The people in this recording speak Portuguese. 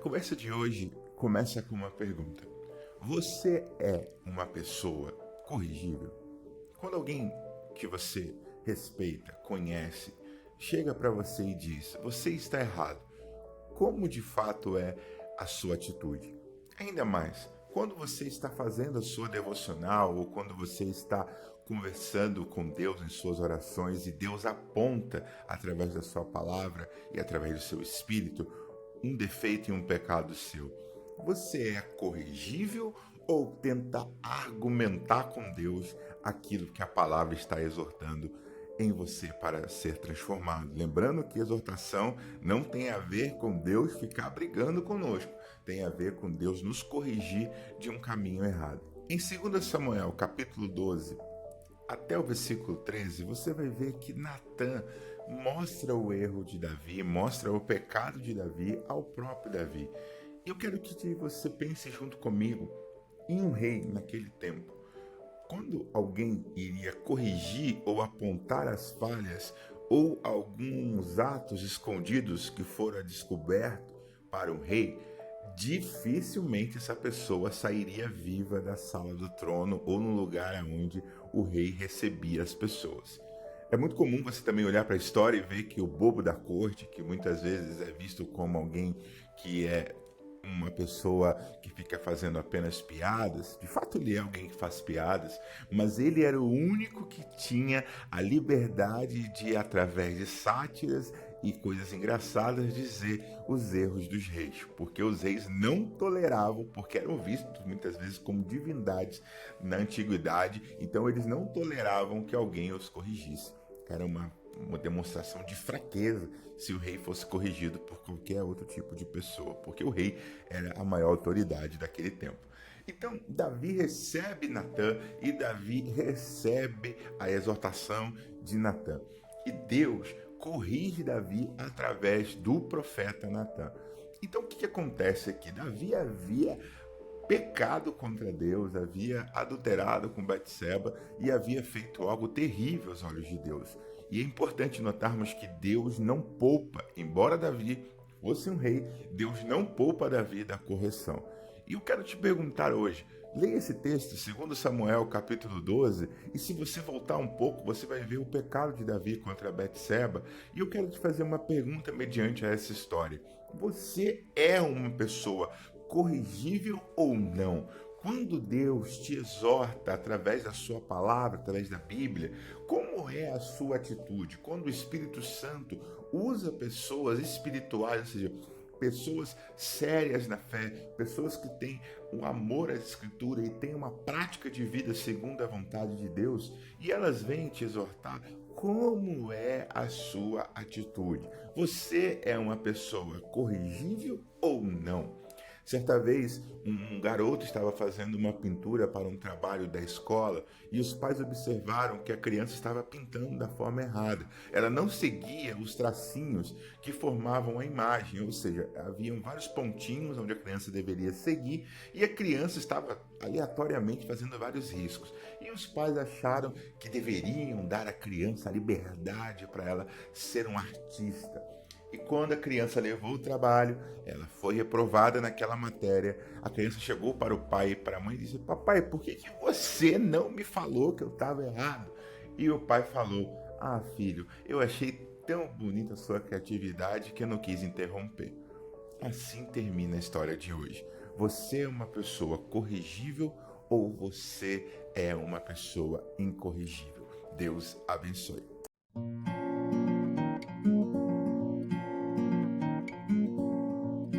conversa de hoje começa com uma pergunta. Você é uma pessoa corrigível? Quando alguém que você respeita, conhece, chega para você e diz: você está errado, como de fato é a sua atitude? Ainda mais, quando você está fazendo a sua devocional ou quando você está conversando com Deus em suas orações e Deus aponta através da sua palavra e através do seu espírito um defeito e um pecado seu. Você é corrigível ou tenta argumentar com Deus aquilo que a palavra está exortando em você para ser transformado? Lembrando que exortação não tem a ver com Deus ficar brigando conosco, tem a ver com Deus nos corrigir de um caminho errado. Em 2 Samuel, capítulo 12, até o versículo 13, você vai ver que Natã mostra o erro de Davi, mostra o pecado de Davi ao próprio Davi. Eu quero que você pense junto comigo em um rei naquele tempo. Quando alguém iria corrigir ou apontar as falhas ou alguns atos escondidos que foram descobertos para o rei, dificilmente essa pessoa sairia viva da sala do trono ou no lugar onde o rei recebia as pessoas. É muito comum você também olhar para a história e ver que o bobo da corte, que muitas vezes é visto como alguém que é uma pessoa que fica fazendo apenas piadas, de fato ele é alguém que faz piadas, mas ele era o único que tinha a liberdade de, através de sátiras e coisas engraçadas, dizer os erros dos reis, porque os reis não toleravam, porque eram vistos muitas vezes como divindades na antiguidade, então eles não toleravam que alguém os corrigisse. Era uma demonstração de fraqueza se o rei fosse corrigido por qualquer outro tipo de pessoa, porque o rei era a maior autoridade daquele tempo. Então, Davi recebe Natã e Davi recebe a exortação de Natã. E Deus corrige Davi através do profeta Natã. Então, o que acontece aqui? Davi havia pecado contra Deus, havia adulterado com Batseba e havia feito algo terrível aos olhos de Deus. E é importante notarmos que Deus não poupa, embora Davi fosse um rei, Deus não poupa Davi da correção. E eu quero te perguntar hoje, leia esse texto, 2 Samuel capítulo 12, e se você voltar um pouco, você vai ver o pecado de Davi contra Batseba. E eu quero te fazer uma pergunta mediante a essa história. Você é uma pessoa corrigível ou não? Quando Deus te exorta através da sua palavra, através da Bíblia, como é a sua atitude? Quando o Espírito Santo usa pessoas espirituais, ou seja, pessoas sérias na fé, pessoas que têm um amor à Escritura e têm uma prática de vida segundo a vontade de Deus, e elas vêm te exortar, como é a sua atitude? Você é uma pessoa corrigível ou não? Certa vez, um garoto estava fazendo uma pintura para um trabalho da escola e os pais observaram que a criança estava pintando da forma errada. Ela não seguia os tracinhos que formavam a imagem, ou seja, haviam vários pontinhos onde a criança deveria seguir e a criança estava aleatoriamente fazendo vários riscos. E os pais acharam que deveriam dar à criança a liberdade para ela ser um artista. E quando a criança levou o trabalho, ela foi reprovada naquela matéria. A criança chegou para o pai e para a mãe e disse: papai, por que você não me falou que eu estava errado? E o pai falou: ah, filho, eu achei tão bonita a sua criatividade que eu não quis interromper. Assim termina a história de hoje. Você é uma pessoa corrigível ou você é uma pessoa incorrigível? Deus abençoe.